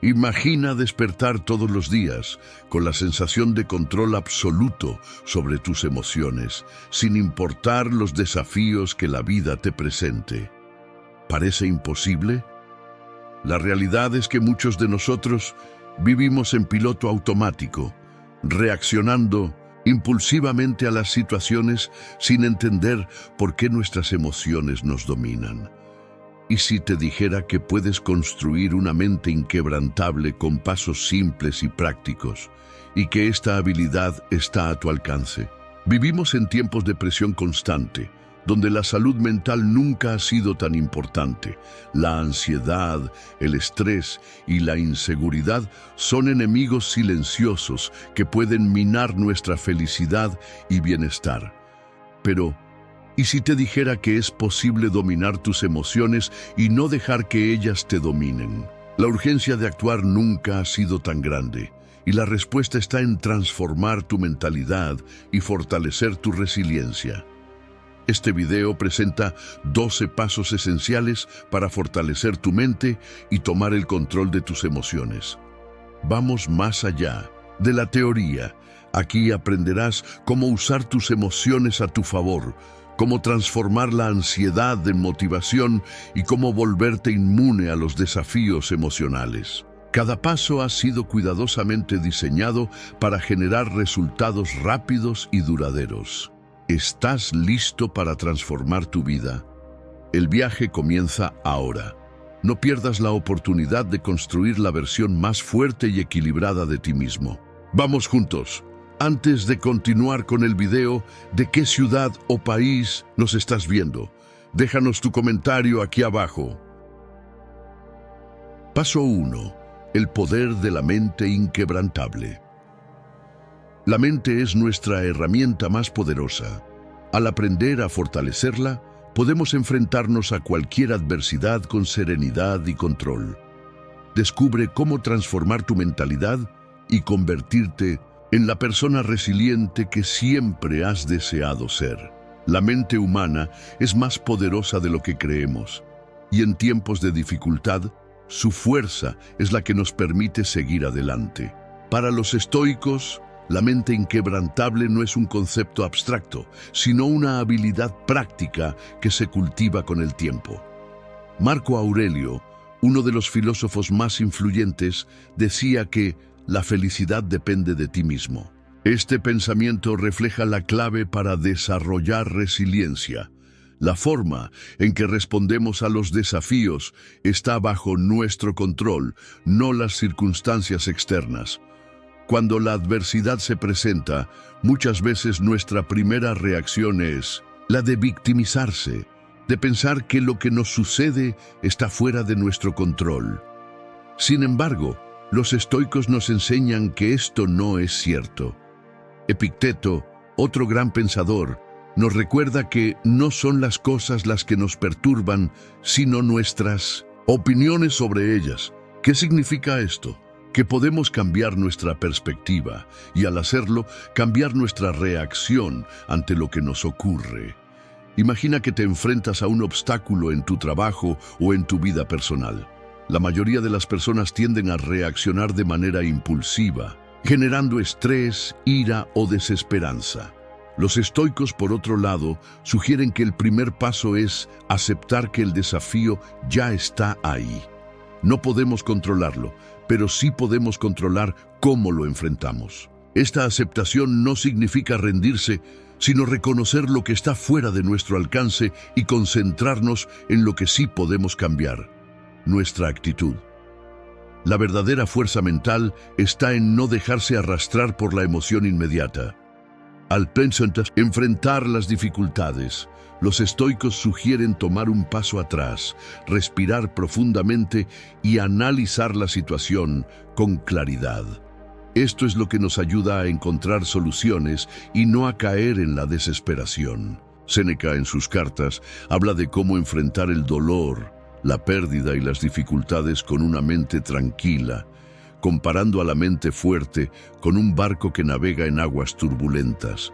Imagina despertar todos los días con la sensación de control absoluto sobre tus emociones, sin importar los desafíos que la vida te presente. ¿Parece imposible? La realidad es que muchos de nosotros vivimos en piloto automático, reaccionando impulsivamente a las situaciones sin entender por qué nuestras emociones nos dominan. ¿Y si te dijera que puedes construir una mente inquebrantable con pasos simples y prácticos, y que esta habilidad está a tu alcance? Vivimos en tiempos de presión constante, donde la salud mental nunca ha sido tan importante. La ansiedad, el estrés y la inseguridad son enemigos silenciosos que pueden minar nuestra felicidad y bienestar. Pero, ¿y si te dijera que es posible dominar tus emociones y no dejar que ellas te dominen? La urgencia de actuar nunca ha sido tan grande, y la respuesta está en transformar tu mentalidad y fortalecer tu resiliencia. Este video presenta 12 pasos esenciales para fortalecer tu mente y tomar el control de tus emociones. Vamos más allá de la teoría. Aquí aprenderás cómo usar tus emociones a tu favor, cómo transformar la ansiedad en motivación y cómo volverte inmune a los desafíos emocionales. Cada paso ha sido cuidadosamente diseñado para generar resultados rápidos y duraderos. ¿Estás listo para transformar tu vida? El viaje comienza ahora. No pierdas la oportunidad de construir la versión más fuerte y equilibrada de ti mismo. ¡Vamos juntos! Antes de continuar con el video, ¿de qué ciudad o país nos estás viendo? Déjanos tu comentario aquí abajo. Paso 1. El poder de la mente inquebrantable. La mente es nuestra herramienta más poderosa. Al aprender a fortalecerla, podemos enfrentarnos a cualquier adversidad con serenidad y control. Descubre cómo transformar tu mentalidad y convertirte en la persona resiliente que siempre has deseado ser. La mente humana es más poderosa de lo que creemos, y en tiempos de dificultad, su fuerza es la que nos permite seguir adelante. Para los estoicos, la mente inquebrantable no es un concepto abstracto, sino una habilidad práctica que se cultiva con el tiempo. Marco Aurelio, uno de los filósofos más influyentes, decía que la felicidad depende de ti mismo. Este pensamiento refleja la clave para desarrollar resiliencia. La forma en que respondemos a los desafíos está bajo nuestro control, no las circunstancias externas. Cuando la adversidad se presenta, muchas veces nuestra primera reacción es la de victimizarse, de pensar que lo que nos sucede está fuera de nuestro control. Sin embargo, los estoicos nos enseñan que esto no es cierto. Epicteto, otro gran pensador, nos recuerda que no son las cosas las que nos perturban, sino nuestras opiniones sobre ellas. ¿Qué significa esto? Que podemos cambiar nuestra perspectiva y al hacerlo, cambiar nuestra reacción ante lo que nos ocurre. Imagina que te enfrentas a un obstáculo en tu trabajo o en tu vida personal. La mayoría de las personas tienden a reaccionar de manera impulsiva, generando estrés, ira o desesperanza. Los estoicos, por otro lado, sugieren que el primer paso es aceptar que el desafío ya está ahí. No podemos controlarlo, pero sí podemos controlar cómo lo enfrentamos. Esta aceptación no significa rendirse, sino reconocer lo que está fuera de nuestro alcance y concentrarnos en lo que sí podemos cambiar: nuestra actitud. La verdadera fuerza mental está en no dejarse arrastrar por la emoción inmediata. Al enfrentar las dificultades, los estoicos sugieren tomar un paso atrás, respirar profundamente y analizar la situación con claridad. Esto es lo que nos ayuda a encontrar soluciones y no a caer en la desesperación. Séneca, en sus cartas, habla de cómo enfrentar el dolor, la pérdida y las dificultades con una mente tranquila, comparando a la mente fuerte con un barco que navega en aguas turbulentas.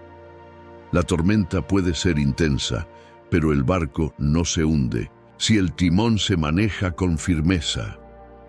La tormenta puede ser intensa, pero el barco no se hunde si el timón se maneja con firmeza.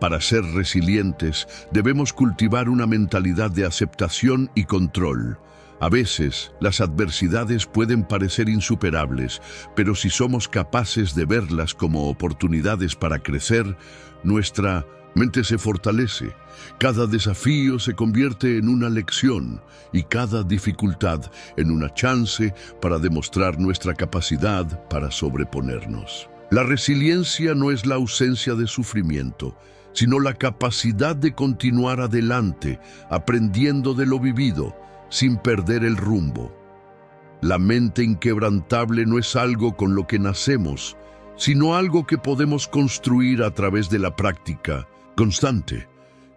Para ser resilientes, debemos cultivar una mentalidad de aceptación y control. A veces, las adversidades pueden parecer insuperables, pero si somos capaces de verlas como oportunidades para crecer, nuestra mente se fortalece. Cada desafío se convierte en una lección y cada dificultad en una chance para demostrar nuestra capacidad para sobreponernos. La resiliencia no es la ausencia de sufrimiento, sino la capacidad de continuar adelante, aprendiendo de lo vivido, sin perder el rumbo. La mente inquebrantable no es algo con lo que nacemos, sino algo que podemos construir a través de la práctica constante.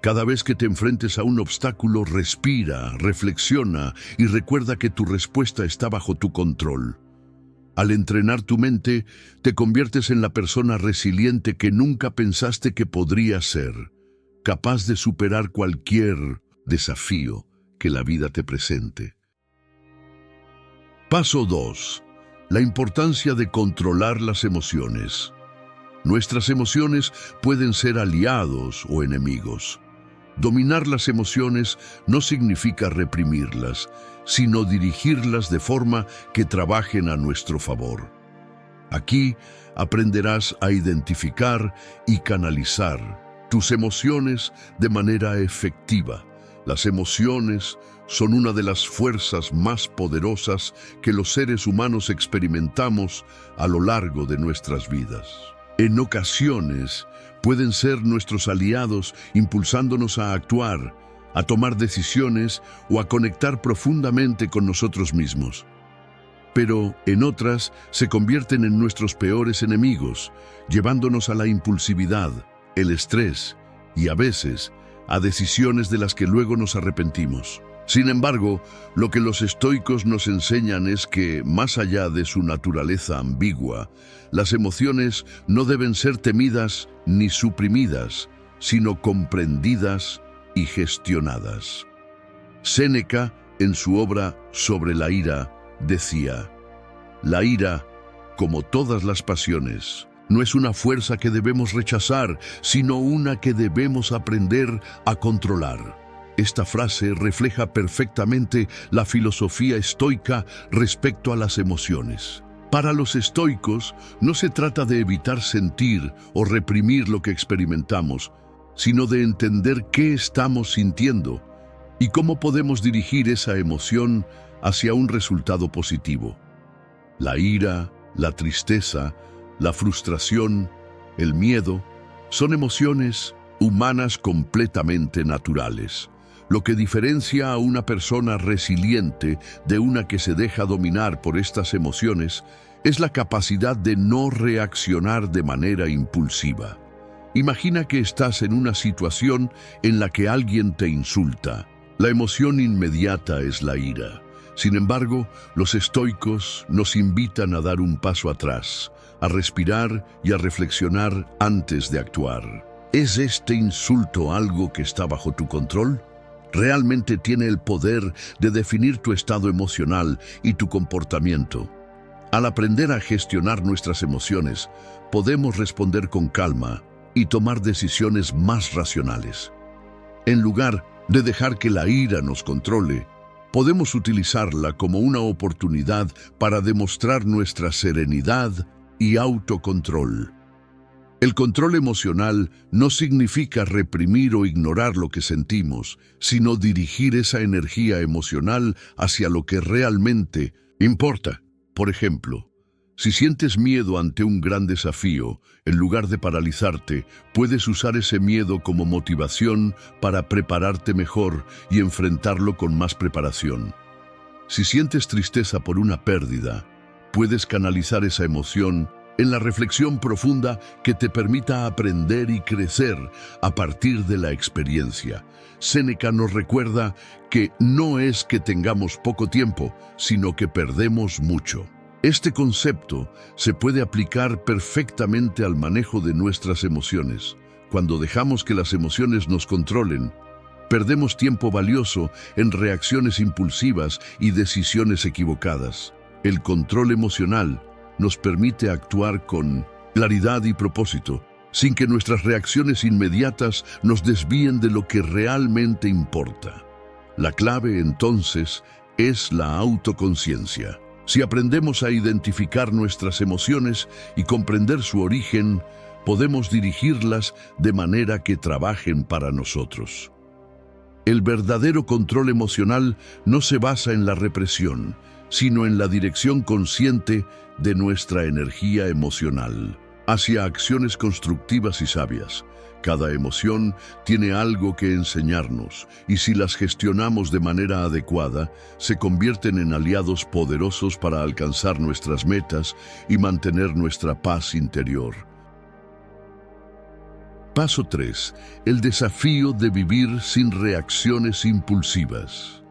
Cada vez que te enfrentes a un obstáculo, respira, reflexiona y recuerda que tu respuesta está bajo tu control. Al entrenar tu mente, te conviertes en la persona resiliente que nunca pensaste que podrías ser, capaz de superar cualquier desafío que la vida te presente. Paso 2. La importancia de controlar las emociones. Nuestras emociones pueden ser aliados o enemigos. Dominar las emociones no significa reprimirlas, sino dirigirlas de forma que trabajen a nuestro favor. Aquí aprenderás a identificar y canalizar tus emociones de manera efectiva. Las emociones son una de las fuerzas más poderosas que los seres humanos experimentamos a lo largo de nuestras vidas. En ocasiones, pueden ser nuestros aliados impulsándonos a actuar, a tomar decisiones o a conectar profundamente con nosotros mismos. Pero en otras se convierten en nuestros peores enemigos, llevándonos a la impulsividad, el estrés y a veces a decisiones de las que luego nos arrepentimos. Sin embargo, lo que los estoicos nos enseñan es que, más allá de su naturaleza ambigua, las emociones no deben ser temidas ni suprimidas, sino comprendidas y gestionadas. Séneca, en su obra Sobre la ira, decía: la ira, como todas las pasiones, no es una fuerza que debemos rechazar, sino una que debemos aprender a controlar. Esta frase refleja perfectamente la filosofía estoica respecto a las emociones. Para los estoicos, no se trata de evitar sentir o reprimir lo que experimentamos, sino de entender qué estamos sintiendo y cómo podemos dirigir esa emoción hacia un resultado positivo. La ira, la tristeza, la frustración, el miedo, son emociones humanas completamente naturales. Lo que diferencia a una persona resiliente de una que se deja dominar por estas emociones es la capacidad de no reaccionar de manera impulsiva. Imagina que estás en una situación en la que alguien te insulta. La emoción inmediata es la ira. Sin embargo, los estoicos nos invitan a dar un paso atrás, a respirar y a reflexionar antes de actuar. ¿Es este insulto algo que está bajo tu control? ¿Realmente tiene el poder de definir tu estado emocional y tu comportamiento? Al aprender a gestionar nuestras emociones, podemos responder con calma y tomar decisiones más racionales. En lugar de dejar que la ira nos controle, podemos utilizarla como una oportunidad para demostrar nuestra serenidad y autocontrol. El control emocional no significa reprimir o ignorar lo que sentimos, sino dirigir esa energía emocional hacia lo que realmente importa. Por ejemplo, si sientes miedo ante un gran desafío, en lugar de paralizarte, puedes usar ese miedo como motivación para prepararte mejor y enfrentarlo con más preparación. Si sientes tristeza por una pérdida, puedes canalizar esa emoción en la reflexión profunda que te permita aprender y crecer a partir de la experiencia. Séneca nos recuerda que no es que tengamos poco tiempo, sino que perdemos mucho. Este concepto se puede aplicar perfectamente al manejo de nuestras emociones. Cuando dejamos que las emociones nos controlen, perdemos tiempo valioso en reacciones impulsivas y decisiones equivocadas. El control emocional nos permite actuar con claridad y propósito, sin que nuestras reacciones inmediatas nos desvíen de lo que realmente importa. La clave, entonces, es la autoconciencia. Si aprendemos a identificar nuestras emociones y comprender su origen, podemos dirigirlas de manera que trabajen para nosotros. El verdadero control emocional no se basa en la represión, sino en la dirección consciente de nuestra energía emocional hacia acciones constructivas y sabias. Cada emoción tiene algo que enseñarnos, y si las gestionamos de manera adecuada, se convierten en aliados poderosos para alcanzar nuestras metas y mantener nuestra paz interior. Paso 3. El desafío de vivir sin reacciones impulsivas.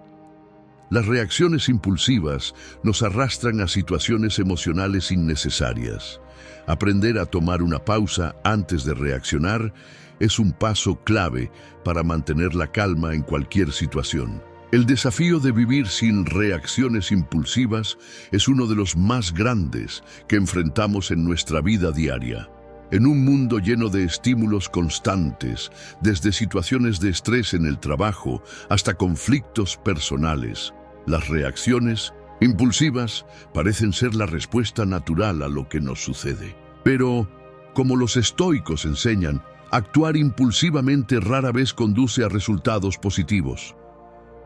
Las reacciones impulsivas nos arrastran a situaciones emocionales innecesarias. Aprender a tomar una pausa antes de reaccionar es un paso clave para mantener la calma en cualquier situación. El desafío de vivir sin reacciones impulsivas es uno de los más grandes que enfrentamos en nuestra vida diaria. En un mundo lleno de estímulos constantes, desde situaciones de estrés en el trabajo hasta conflictos personales, las reacciones impulsivas parecen ser la respuesta natural a lo que nos sucede. Pero, como los estoicos enseñan, actuar impulsivamente rara vez conduce a resultados positivos.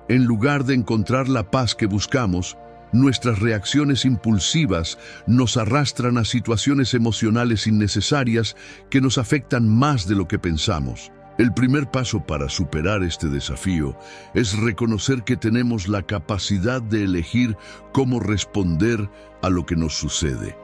En lugar de encontrar la paz que buscamos, nuestras reacciones impulsivas nos arrastran a situaciones emocionales innecesarias que nos afectan más de lo que pensamos. El primer paso para superar este desafío es reconocer que tenemos la capacidad de elegir cómo responder a lo que nos sucede.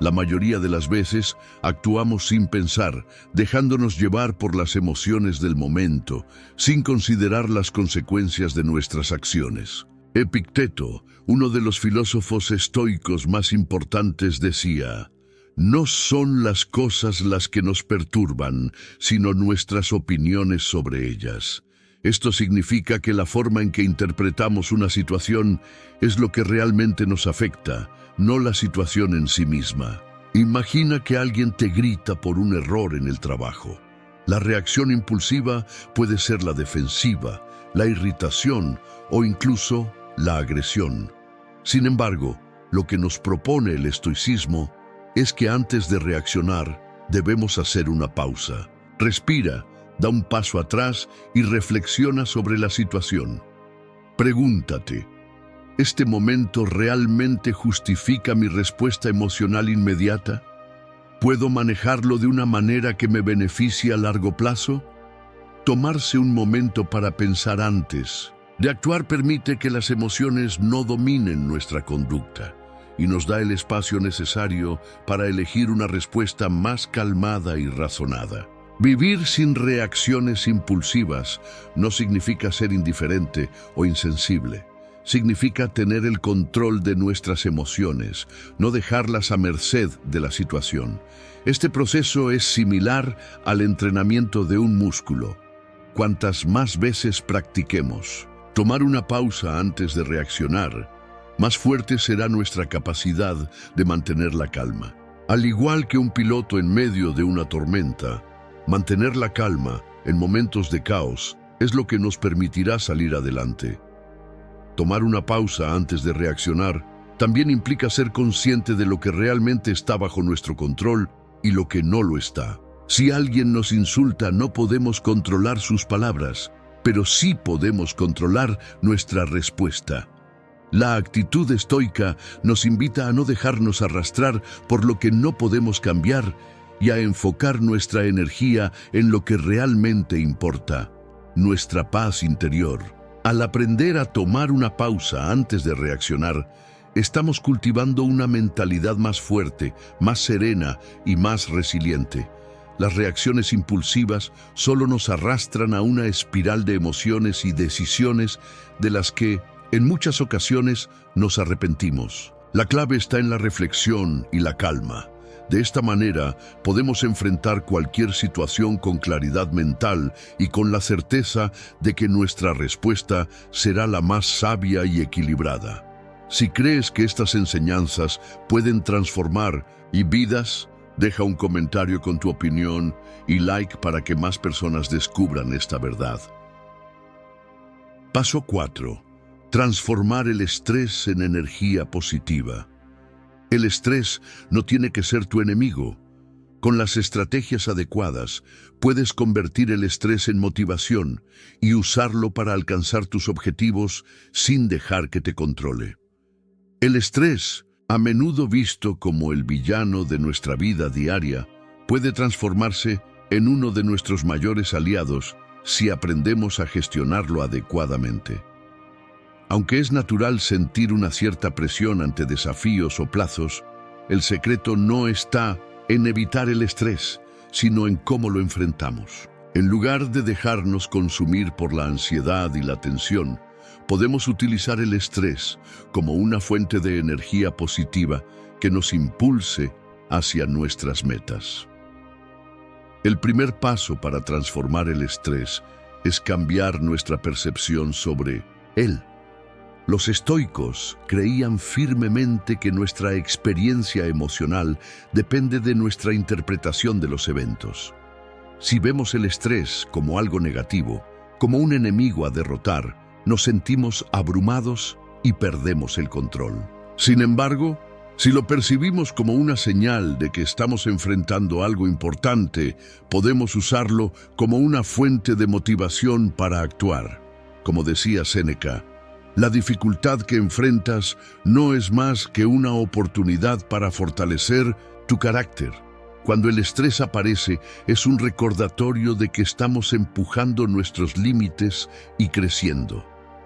La mayoría de las veces actuamos sin pensar, dejándonos llevar por las emociones del momento, sin considerar las consecuencias de nuestras acciones. Epicteto, uno de los filósofos estoicos más importantes, decía: "No son las cosas las que nos perturban, sino nuestras opiniones sobre ellas". Esto significa que la forma en que interpretamos una situación es lo que realmente nos afecta, no la situación en sí misma. Imagina que alguien te grita por un error en el trabajo. La reacción impulsiva puede ser la defensiva, la irritación o incluso la agresión. Sin embargo, lo que nos propone el estoicismo es que antes de reaccionar debemos hacer una pausa. Respira, da un paso atrás y reflexiona sobre la situación. Pregúntate: ¿este momento realmente justifica mi respuesta emocional inmediata? ¿Puedo manejarlo de una manera que me beneficie a largo plazo? Tomarse un momento para pensar antes de actuar permite que las emociones no dominen nuestra conducta y nos da el espacio necesario para elegir una respuesta más calmada y razonada. Vivir sin reacciones impulsivas no significa ser indiferente o insensible. Significa tener el control de nuestras emociones, no dejarlas a merced de la situación. Este proceso es similar al entrenamiento de un músculo. Cuantas más veces practiquemos tomar una pausa antes de reaccionar, más fuerte será nuestra capacidad de mantener la calma. Al igual que un piloto en medio de una tormenta, mantener la calma en momentos de caos es lo que nos permitirá salir adelante. Tomar una pausa antes de reaccionar también implica ser consciente de lo que realmente está bajo nuestro control y lo que no lo está. Si alguien nos insulta, no podemos controlar sus palabras, pero sí podemos controlar nuestra respuesta. La actitud estoica nos invita a no dejarnos arrastrar por lo que no podemos cambiar y a enfocar nuestra energía en lo que realmente importa, nuestra paz interior. Al aprender a tomar una pausa antes de reaccionar, estamos cultivando una mentalidad más fuerte, más serena y más resiliente. Las reacciones impulsivas solo nos arrastran a una espiral de emociones y decisiones de las que, en muchas ocasiones, nos arrepentimos. La clave está en la reflexión y la calma. De esta manera, podemos enfrentar cualquier situación con claridad mental y con la certeza de que nuestra respuesta será la más sabia y equilibrada. Si crees que estas enseñanzas pueden transformar vidas, Deja un comentario con tu opinión y like para que más personas descubran esta verdad. Paso 4. Transformar el estrés en energía positiva. El estrés no tiene que ser tu enemigo. Con las estrategias adecuadas, puedes convertir el estrés en motivación y usarlo para alcanzar tus objetivos sin dejar que te controle. El estrés, a menudo visto como el villano de nuestra vida diaria, puede transformarse en uno de nuestros mayores aliados si aprendemos a gestionarlo adecuadamente. Aunque es natural sentir una cierta presión ante desafíos o plazos, el secreto no está en evitar el estrés, sino en cómo lo enfrentamos. En lugar de dejarnos consumir por la ansiedad y la tensión, podemos utilizar el estrés como una fuente de energía positiva que nos impulse hacia nuestras metas. El primer paso para transformar el estrés es cambiar nuestra percepción sobre él. Los estoicos creían firmemente que nuestra experiencia emocional depende de nuestra interpretación de los eventos. Si vemos el estrés como algo negativo, como un enemigo a derrotar, nos sentimos abrumados y perdemos el control. Sin embargo, si lo percibimos como una señal de que estamos enfrentando algo importante, podemos usarlo como una fuente de motivación para actuar. Como decía Séneca, la dificultad que enfrentas no es más que una oportunidad para fortalecer tu carácter. Cuando el estrés aparece, es un recordatorio de que estamos empujando nuestros límites y creciendo.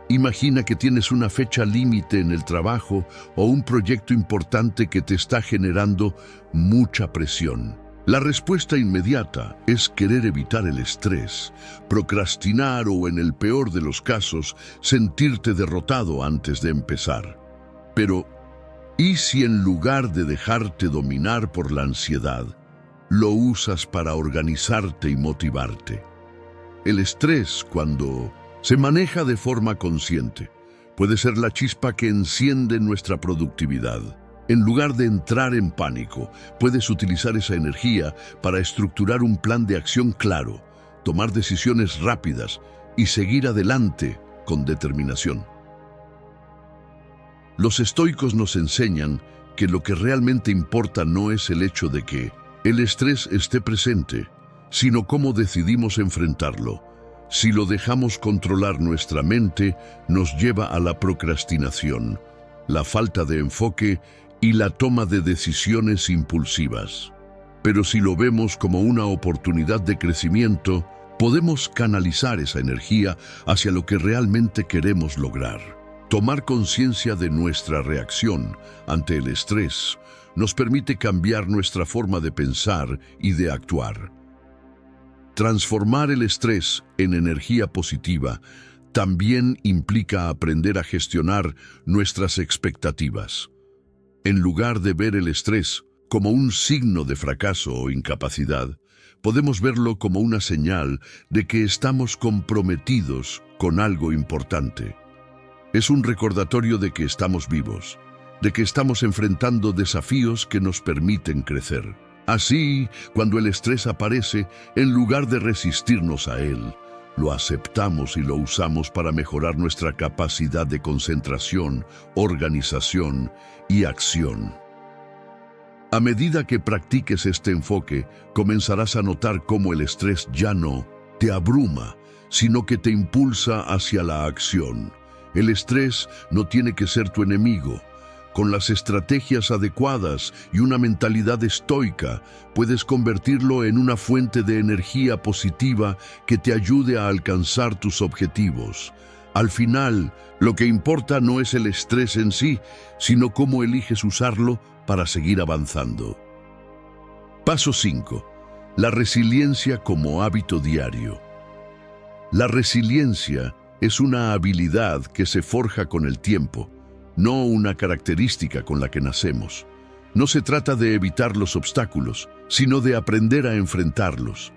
Imagina que tienes una fecha límite en el trabajo o un proyecto importante que te está generando mucha presión. La respuesta inmediata es querer evitar el estrés, procrastinar o, en el peor de los casos, sentirte derrotado antes de empezar. Pero, ¿y si en lugar de dejarte dominar por la ansiedad, lo usas para organizarte y motivarte? El estrés, cuando se maneja de forma consciente, puede ser la chispa que enciende nuestra productividad. En lugar de entrar en pánico, puedes utilizar esa energía para estructurar un plan de acción claro, tomar decisiones rápidas y seguir adelante con determinación. Los estoicos nos enseñan que lo que realmente importa no es el hecho de que el estrés esté presente, sino cómo decidimos enfrentarlo. Si lo dejamos controlar, nuestra mente nos lleva a la procrastinación, la falta de enfoque y la toma de decisiones impulsivas. Pero si lo vemos como una oportunidad de crecimiento, podemos canalizar esa energía hacia lo que realmente queremos lograr. Tomar conciencia de nuestra reacción ante el estrés nos permite cambiar nuestra forma de pensar y de actuar. Transformar el estrés en energía positiva también implica aprender a gestionar nuestras expectativas. En lugar de ver el estrés como un signo de fracaso o incapacidad, podemos verlo como una señal de que estamos comprometidos con algo importante. Es un recordatorio de que estamos vivos, de que estamos enfrentando desafíos que nos permiten crecer. Así, cuando el estrés aparece, en lugar de resistirnos a él, lo aceptamos y lo usamos para mejorar nuestra capacidad de concentración, organización y acción. A medida que practiques este enfoque, comenzarás a notar cómo el estrés ya no te abruma, sino que te impulsa hacia la acción. El estrés no tiene que ser tu enemigo. Con las estrategias adecuadas y una mentalidad estoica, puedes convertirlo en una fuente de energía positiva que te ayude a alcanzar tus objetivos. Al final, lo que importa no es el estrés en sí, sino cómo eliges usarlo para seguir avanzando. Paso 5. La resiliencia como hábito diario. La resiliencia es una habilidad que se forja con el tiempo, no una característica con la que nacemos. No se trata de evitar los obstáculos, sino de aprender a enfrentarlos.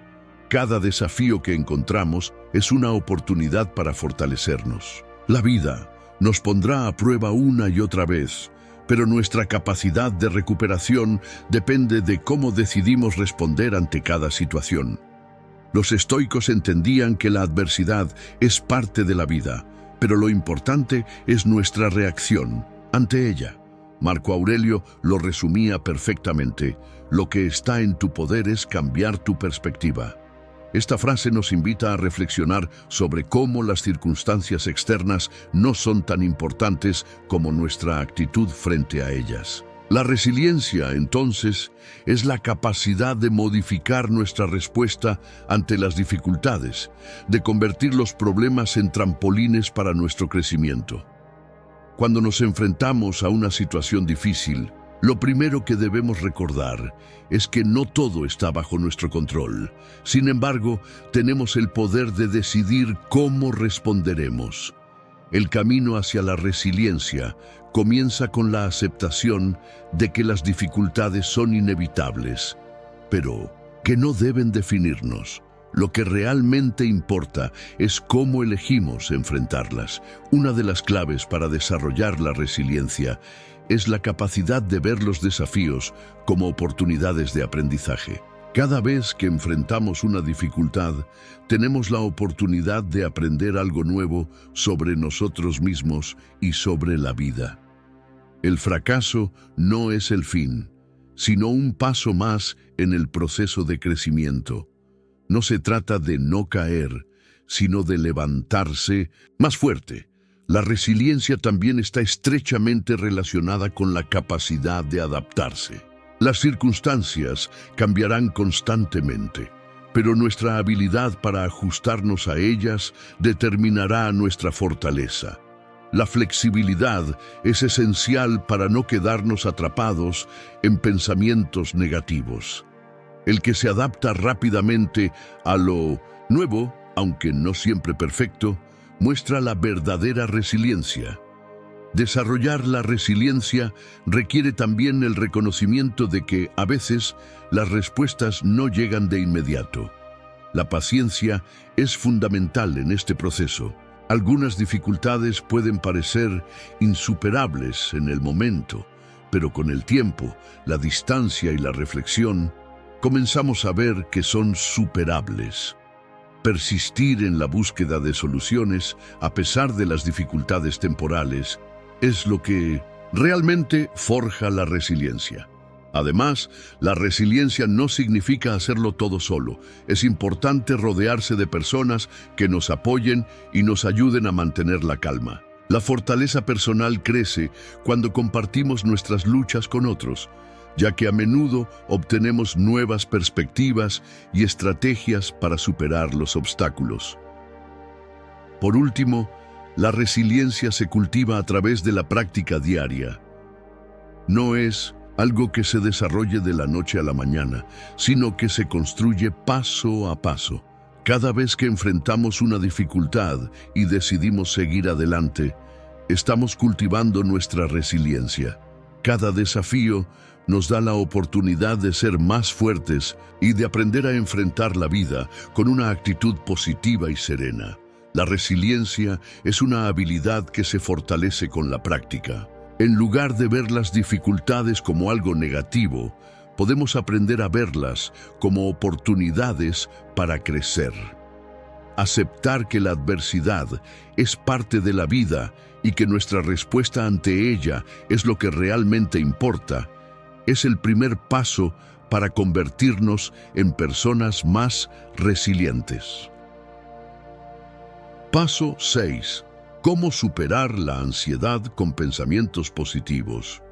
Cada desafío que encontramos es una oportunidad para fortalecernos. La vida nos pondrá a prueba una y otra vez, pero nuestra capacidad de recuperación depende de cómo decidimos responder ante cada situación. Los estoicos entendían que la adversidad es parte de la vida, pero lo importante es nuestra reacción ante ella. Marco Aurelio lo resumía perfectamente: lo que está en tu poder es cambiar tu perspectiva. Esta frase nos invita a reflexionar sobre cómo las circunstancias externas no son tan importantes como nuestra actitud frente a ellas. La resiliencia, entonces, es la capacidad de modificar nuestra respuesta ante las dificultades, de convertir los problemas en trampolines para nuestro crecimiento. Cuando nos enfrentamos a una situación difícil, lo primero que debemos recordar es que no todo está bajo nuestro control. Sin embargo, tenemos el poder de decidir cómo responderemos. El camino hacia la resiliencia comienza con la aceptación de que las dificultades son inevitables, pero que no deben definirnos. Lo que realmente importa es cómo elegimos enfrentarlas. Una de las claves para desarrollar la resiliencia es la capacidad de ver los desafíos como oportunidades de aprendizaje. Cada vez que enfrentamos una dificultad, tenemos la oportunidad de aprender algo nuevo sobre nosotros mismos y sobre la vida. El fracaso no es el fin, sino un paso más en el proceso de crecimiento. No se trata de no caer, sino de levantarse más fuerte. La resiliencia también está estrechamente relacionada con la capacidad de adaptarse. Las circunstancias cambiarán constantemente, pero nuestra habilidad para ajustarnos a ellas determinará nuestra fortaleza. La flexibilidad es esencial para no quedarnos atrapados en pensamientos negativos. El que se adapta rápidamente a lo nuevo, aunque no siempre perfecto, muestra la verdadera resiliencia. Desarrollar la resiliencia requiere también el reconocimiento de que, a veces, las respuestas no llegan de inmediato. La paciencia es fundamental en este proceso. Algunas dificultades pueden parecer insuperables en el momento, pero con el tiempo, la distancia y la reflexión, comenzamos a ver que son superables. Persistir en la búsqueda de soluciones, a pesar de las dificultades temporales, es lo que realmente forja la resiliencia. Además, la resiliencia no significa hacerlo todo solo. Es importante rodearse de personas que nos apoyen y nos ayuden a mantener la calma. La fortaleza personal crece cuando compartimos nuestras luchas con otros, ya que a menudo obtenemos nuevas perspectivas y estrategias para superar los obstáculos. Por último, la resiliencia se cultiva a través de la práctica diaria. No es algo que se desarrolle de la noche a la mañana, sino que se construye paso a paso. Cada vez que enfrentamos una dificultad y decidimos seguir adelante, estamos cultivando nuestra resiliencia. Cada desafío nos da la oportunidad de ser más fuertes y de aprender a enfrentar la vida con una actitud positiva y serena. La resiliencia es una habilidad que se fortalece con la práctica. En lugar de ver las dificultades como algo negativo, podemos aprender a verlas como oportunidades para crecer. Aceptar que la adversidad es parte de la vida y que nuestra respuesta ante ella es lo que realmente importa, es el primer paso para convertirnos en personas más resilientes. Paso 6. ¿Cómo superar la ansiedad con pensamientos positivos?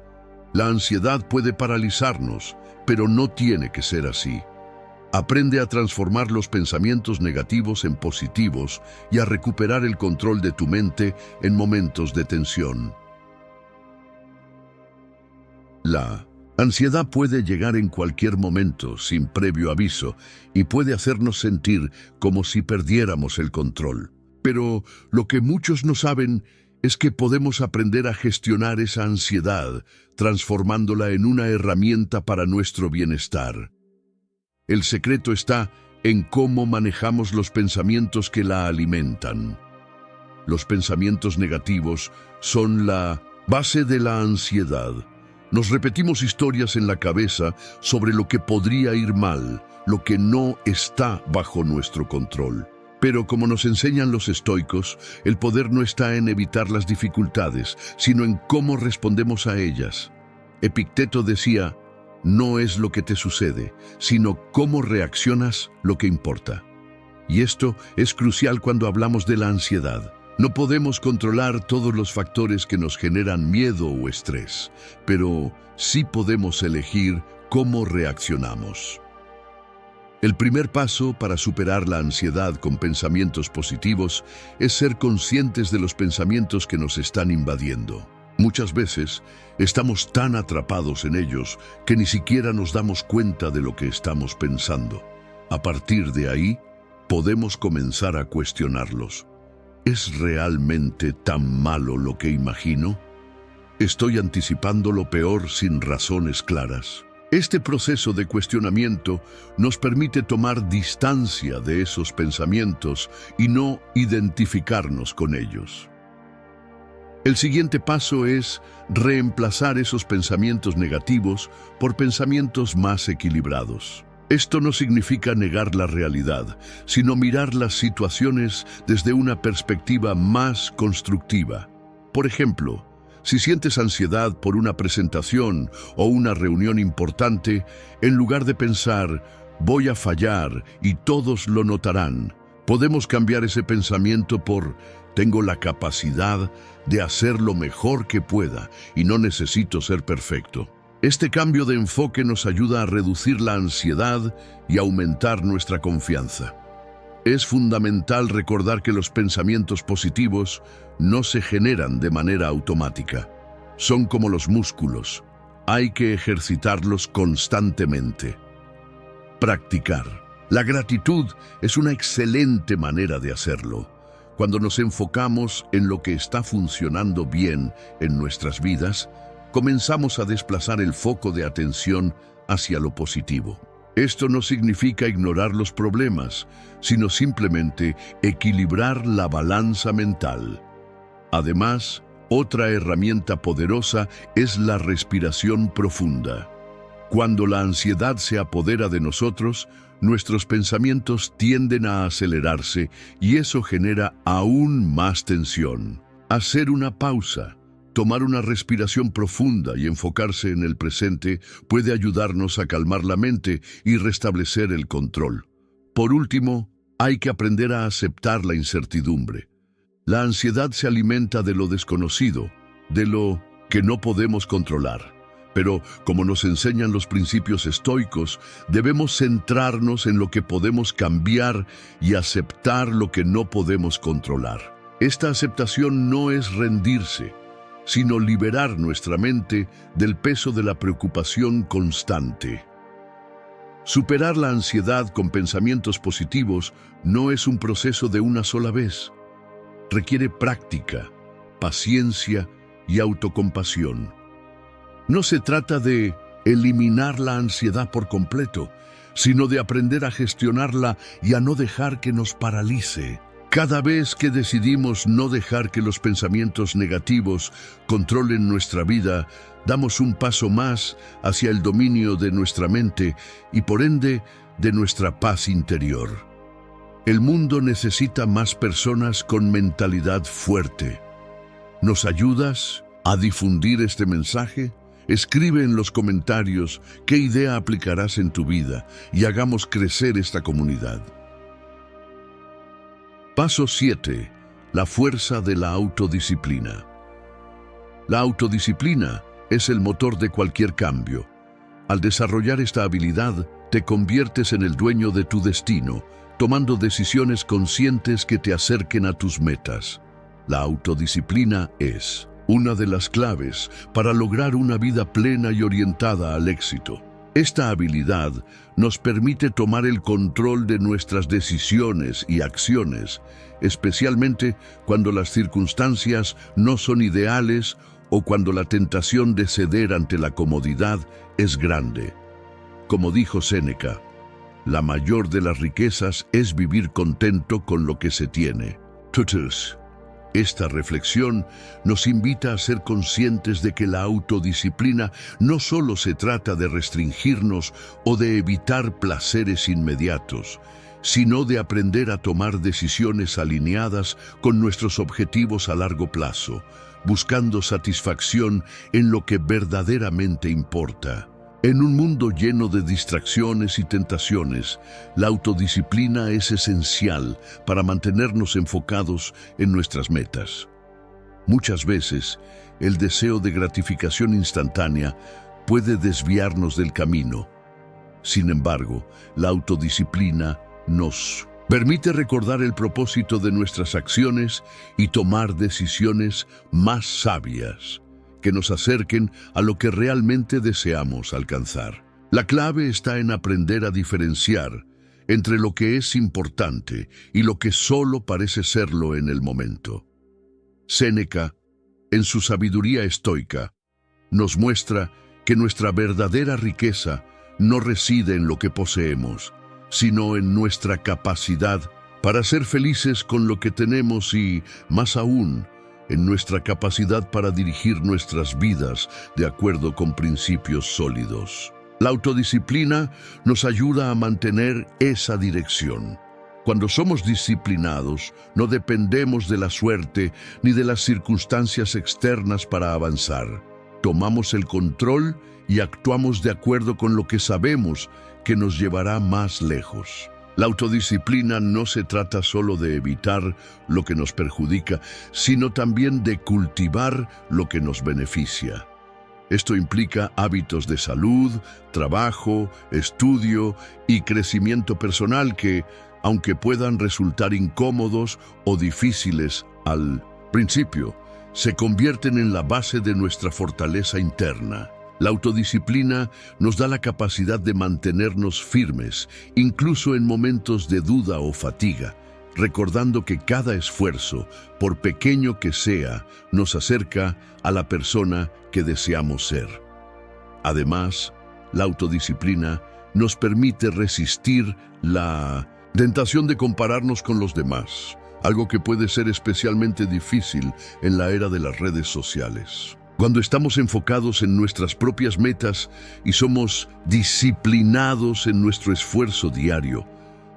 La ansiedad puede paralizarnos, pero no tiene que ser así. Aprende a transformar los pensamientos negativos en positivos y a recuperar el control de tu mente en momentos de tensión. La ansiedad puede llegar en cualquier momento, sin previo aviso, y puede hacernos sentir como si perdiéramos el control. Pero lo que muchos no saben es que podemos aprender a gestionar esa ansiedad, transformándola en una herramienta para nuestro bienestar. El secreto está en cómo manejamos los pensamientos que la alimentan. Los pensamientos negativos son la Base de la ansiedad. Nos repetimos historias en la cabeza sobre lo que podría ir mal, lo que no está bajo nuestro control. Pero como nos enseñan los estoicos, el poder no está en evitar las dificultades, sino en cómo respondemos a ellas. Epicteto decía, no es lo que te sucede, sino cómo reaccionas lo que importa. Y esto es crucial cuando hablamos de la ansiedad. No podemos controlar todos los factores que nos generan miedo o estrés, pero sí podemos elegir cómo reaccionamos. El primer paso para superar la ansiedad con pensamientos positivos es ser conscientes de los pensamientos que nos están invadiendo. Muchas veces estamos tan atrapados en ellos que ni siquiera nos damos cuenta de lo que estamos pensando. A partir de ahí, podemos comenzar a cuestionarlos. ¿Es realmente tan malo lo que imagino? ¿Estoy anticipando lo peor sin razones claras? Este proceso de cuestionamiento nos permite tomar distancia de esos pensamientos y no identificarnos con ellos. El siguiente paso es reemplazar esos pensamientos negativos por pensamientos más equilibrados. Esto no significa negar la realidad, sino mirar las situaciones desde una perspectiva más constructiva. Por ejemplo, si sientes ansiedad por una presentación o una reunión importante, en lugar de pensar, voy a fallar y todos lo notarán, podemos cambiar ese pensamiento por, tengo la capacidad de hacer lo mejor que pueda y no necesito ser perfecto. Este cambio de enfoque nos ayuda a reducir la ansiedad y aumentar nuestra confianza. Es fundamental recordar que los pensamientos positivos no se generan de manera automática. Son como los músculos. Hay que ejercitarlos constantemente. Practicar. La gratitud es una excelente manera de hacerlo. Cuando nos enfocamos en lo que está funcionando bien en nuestras vidas, comenzamos a desplazar el foco de atención hacia lo positivo. Esto no significa ignorar los problemas, sino simplemente equilibrar la balanza mental. Además, otra herramienta poderosa es la respiración profunda. Cuando la ansiedad se apodera de nosotros, nuestros pensamientos tienden a acelerarse y eso genera aún más tensión. Hacer una pausa, tomar una respiración profunda y enfocarse en el presente puede ayudarnos a calmar la mente y restablecer el control. Por último, hay que aprender a aceptar la incertidumbre. La ansiedad se alimenta de lo desconocido, de lo que no podemos controlar. Pero, como nos enseñan los principios estoicos, debemos centrarnos en lo que podemos cambiar y aceptar lo que no podemos controlar. Esta aceptación no es rendirse, sino liberar nuestra mente del peso de la preocupación constante. Superar la ansiedad con pensamientos positivos no es un proceso de una sola vez. Requiere práctica, paciencia y autocompasión. No se trata de eliminar la ansiedad por completo, sino de aprender a gestionarla y a no dejar que nos paralice. Cada vez que decidimos no dejar que los pensamientos negativos controlen nuestra vida, damos un paso más hacia el dominio de nuestra mente y por ende de nuestra paz interior. El mundo necesita más personas con mentalidad fuerte. ¿Nos ayudas a difundir este mensaje? Escribe en los comentarios qué idea aplicarás en tu vida y hagamos crecer esta comunidad. Paso 7. La fuerza de la autodisciplina. La autodisciplina es el motor de cualquier cambio. Al desarrollar esta habilidad, te conviertes en el dueño de tu destino, tomando decisiones conscientes que te acerquen a tus metas. La autodisciplina es una de las claves para lograr una vida plena y orientada al éxito. Esta habilidad nos permite tomar el control de nuestras decisiones y acciones, especialmente cuando las circunstancias no son ideales o cuando la tentación de ceder ante la comodidad es grande. Como dijo Séneca, la mayor de las riquezas es vivir contento con lo que se tiene. Tutus. Esta reflexión nos invita a ser conscientes de que la autodisciplina no solo se trata de restringirnos o de evitar placeres inmediatos, sino de aprender a tomar decisiones alineadas con nuestros objetivos a largo plazo, buscando satisfacción en lo que verdaderamente importa. En un mundo lleno de distracciones y tentaciones, la autodisciplina es esencial para mantenernos enfocados en nuestras metas. Muchas veces, el deseo de gratificación instantánea puede desviarnos del camino. Sin embargo, la autodisciplina nos permite recordar el propósito de nuestras acciones y tomar decisiones más sabias que nos acerquen a lo que realmente deseamos alcanzar. La clave está en aprender a diferenciar entre lo que es importante y lo que solo parece serlo en el momento. Séneca, en su sabiduría estoica, nos muestra que nuestra verdadera riqueza no reside en lo que poseemos, sino en nuestra capacidad para ser felices con lo que tenemos y, más aún, en nuestra capacidad para dirigir nuestras vidas de acuerdo con principios sólidos. La autodisciplina nos ayuda a mantener esa dirección. Cuando somos disciplinados, no dependemos de la suerte ni de las circunstancias externas para avanzar. Tomamos el control y actuamos de acuerdo con lo que sabemos que nos llevará más lejos. La autodisciplina no se trata solo de evitar lo que nos perjudica, sino también de cultivar lo que nos beneficia. Esto implica hábitos de salud, trabajo, estudio y crecimiento personal que, aunque puedan resultar incómodos o difíciles al principio, se convierten en la base de nuestra fortaleza interna. La autodisciplina nos da la capacidad de mantenernos firmes, incluso en momentos de duda o fatiga, recordando que cada esfuerzo, por pequeño que sea, nos acerca a la persona que deseamos ser. Además, la autodisciplina nos permite resistir la tentación de compararnos con los demás, algo que puede ser especialmente difícil en la era de las redes sociales. Cuando estamos enfocados en nuestras propias metas y somos disciplinados en nuestro esfuerzo diario,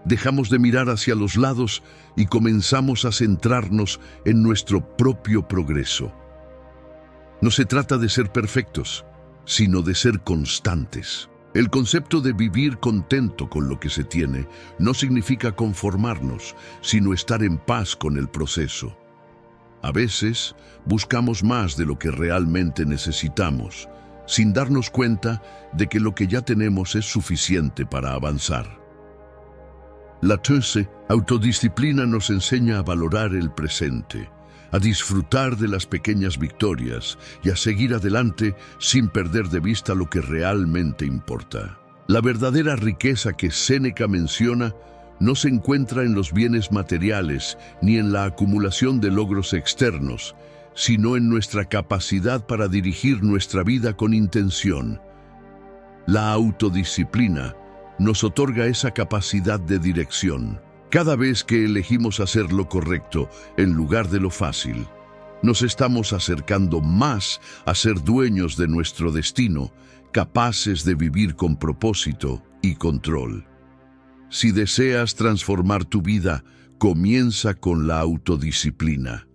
dejamos de mirar hacia los lados y comenzamos a centrarnos en nuestro propio progreso. No se trata de ser perfectos, sino de ser constantes. El concepto de vivir contento con lo que se tiene no significa conformarnos, sino estar en paz con el proceso. A veces, buscamos más de lo que realmente necesitamos, sin darnos cuenta de que lo que ya tenemos es suficiente para avanzar. La autodisciplina nos enseña a valorar el presente, a disfrutar de las pequeñas victorias y a seguir adelante sin perder de vista lo que realmente importa. La verdadera riqueza que Séneca menciona no se encuentra en los bienes materiales ni en la acumulación de logros externos, sino en nuestra capacidad para dirigir nuestra vida con intención. La autodisciplina nos otorga esa capacidad de dirección. Cada vez que elegimos hacer lo correcto en lugar de lo fácil, nos estamos acercando más a ser dueños de nuestro destino, capaces de vivir con propósito y control. Si deseas transformar tu vida, comienza con la autodisciplina.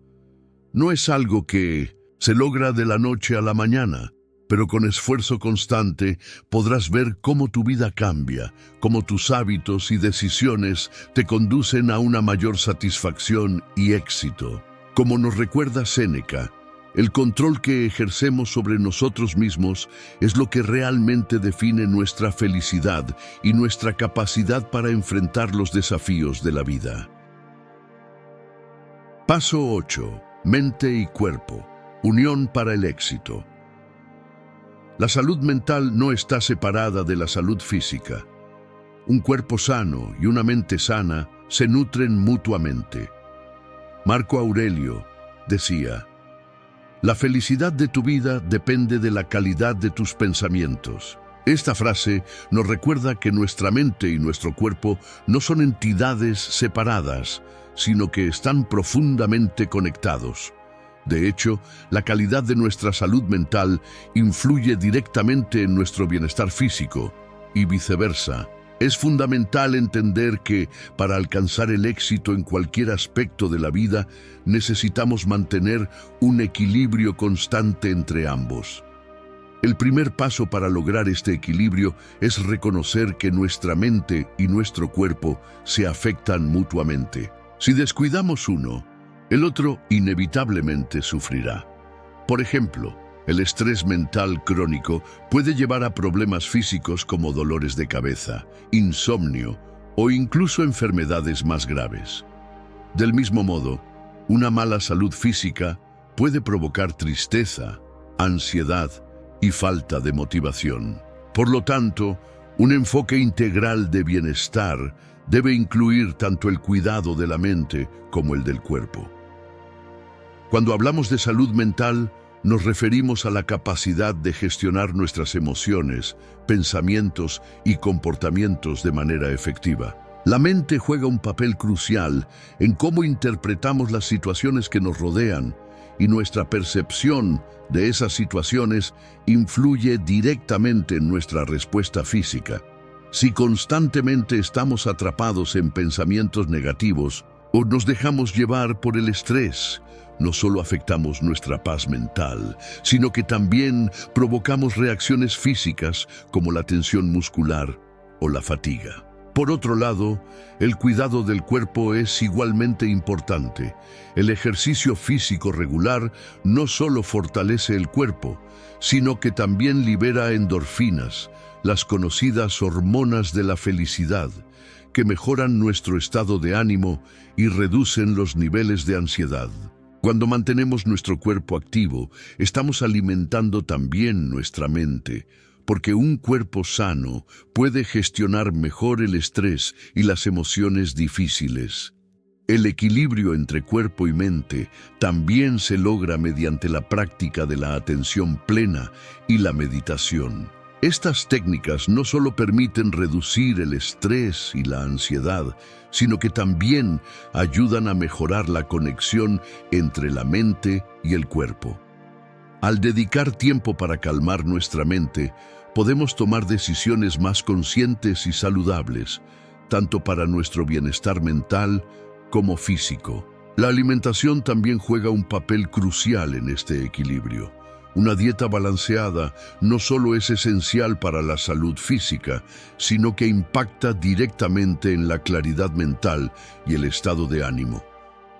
No es algo que se logra de la noche a la mañana, pero con esfuerzo constante podrás ver cómo tu vida cambia, cómo tus hábitos y decisiones te conducen a una mayor satisfacción y éxito. Como nos recuerda Séneca, el control que ejercemos sobre nosotros mismos es lo que realmente define nuestra felicidad y nuestra capacidad para enfrentar los desafíos de la vida. Paso 8. Mente y cuerpo. Unión para el éxito. La salud mental no está separada de la salud física. Un cuerpo sano y una mente sana se nutren mutuamente. Marco Aurelio decía: la felicidad de tu vida depende de la calidad de tus pensamientos. Esta frase nos recuerda que nuestra mente y nuestro cuerpo no son entidades separadas, sino que están profundamente conectados. De hecho, la calidad de nuestra salud mental influye directamente en nuestro bienestar físico y viceversa. Es fundamental entender que, para alcanzar el éxito en cualquier aspecto de la vida, necesitamos mantener un equilibrio constante entre ambos. El primer paso para lograr este equilibrio es reconocer que nuestra mente y nuestro cuerpo se afectan mutuamente. Si descuidamos uno, el otro inevitablemente sufrirá. Por ejemplo, el estrés mental crónico puede llevar a problemas físicos como dolores de cabeza, insomnio o incluso enfermedades más graves. Del mismo modo, una mala salud física puede provocar tristeza, ansiedad y falta de motivación. Por lo tanto, un enfoque integral de bienestar debe incluir tanto el cuidado de la mente como el del cuerpo. Cuando hablamos de salud mental, nos referimos a la capacidad de gestionar nuestras emociones, pensamientos y comportamientos de manera efectiva. La mente juega un papel crucial en cómo interpretamos las situaciones que nos rodean, y nuestra percepción de esas situaciones influye directamente en nuestra respuesta física. Si constantemente estamos atrapados en pensamientos negativos o nos dejamos llevar por el estrés, no solo afectamos nuestra paz mental, sino que también provocamos reacciones físicas como la tensión muscular o la fatiga. Por otro lado, el cuidado del cuerpo es igualmente importante. El ejercicio físico regular no solo fortalece el cuerpo, sino que también libera endorfinas, las conocidas hormonas de la felicidad, que mejoran nuestro estado de ánimo y reducen los niveles de ansiedad. Cuando mantenemos nuestro cuerpo activo, estamos alimentando también nuestra mente, porque un cuerpo sano puede gestionar mejor el estrés y las emociones difíciles. El equilibrio entre cuerpo y mente también se logra mediante la práctica de la atención plena y la meditación. Estas técnicas no solo permiten reducir el estrés y la ansiedad, sino que también ayudan a mejorar la conexión entre la mente y el cuerpo. Al dedicar tiempo para calmar nuestra mente, podemos tomar decisiones más conscientes y saludables, tanto para nuestro bienestar mental como físico. La alimentación también juega un papel crucial en este equilibrio. Una dieta balanceada no solo es esencial para la salud física, sino que impacta directamente en la claridad mental y el estado de ánimo.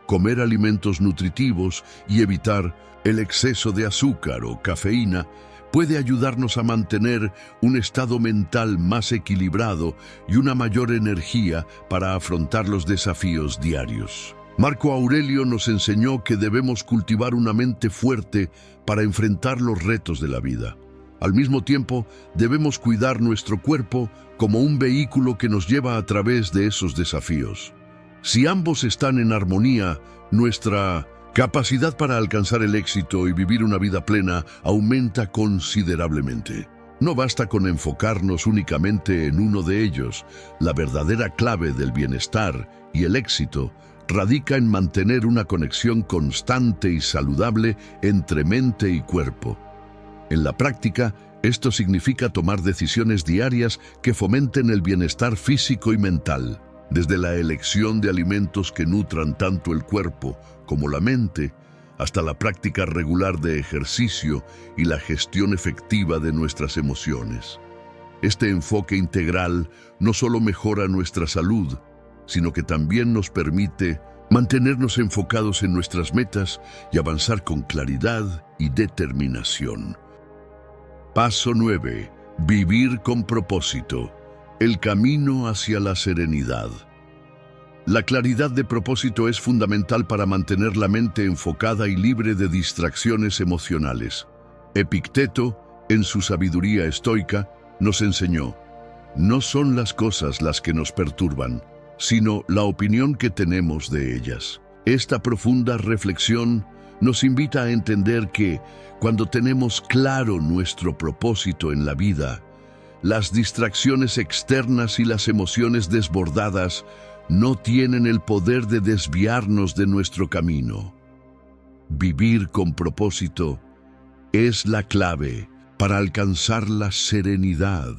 Comer alimentos nutritivos y evitar el exceso de azúcar o cafeína puede ayudarnos a mantener un estado mental más equilibrado y una mayor energía para afrontar los desafíos diarios. Marco Aurelio nos enseñó que debemos cultivar una mente fuerte para enfrentar los retos de la vida. Al mismo tiempo, debemos cuidar nuestro cuerpo como un vehículo que nos lleva a través de esos desafíos. Si ambos están en armonía, nuestra capacidad para alcanzar el éxito y vivir una vida plena aumenta considerablemente. No basta con enfocarnos únicamente en uno de ellos. La verdadera clave del bienestar y el éxito radica en mantener una conexión constante y saludable entre mente y cuerpo. En la práctica, esto significa tomar decisiones diarias que fomenten el bienestar físico y mental, desde la elección de alimentos que nutran tanto el cuerpo como la mente, hasta la práctica regular de ejercicio y la gestión efectiva de nuestras emociones. Este enfoque integral no solo mejora nuestra salud, sino que también nos permite mantenernos enfocados en nuestras metas y avanzar con claridad y determinación. Paso 9. Vivir con propósito. El camino hacia la serenidad. La claridad de propósito es fundamental para mantener la mente enfocada y libre de distracciones emocionales. Epicteto, en su sabiduría estoica, nos enseñó: no son las cosas las que nos perturban, sino la opinión que tenemos de ellas. Esta profunda reflexión nos invita a entender que, cuando tenemos claro nuestro propósito en la vida, las distracciones externas y las emociones desbordadas no tienen el poder de desviarnos de nuestro camino. Vivir con propósito es la clave para alcanzar la serenidad,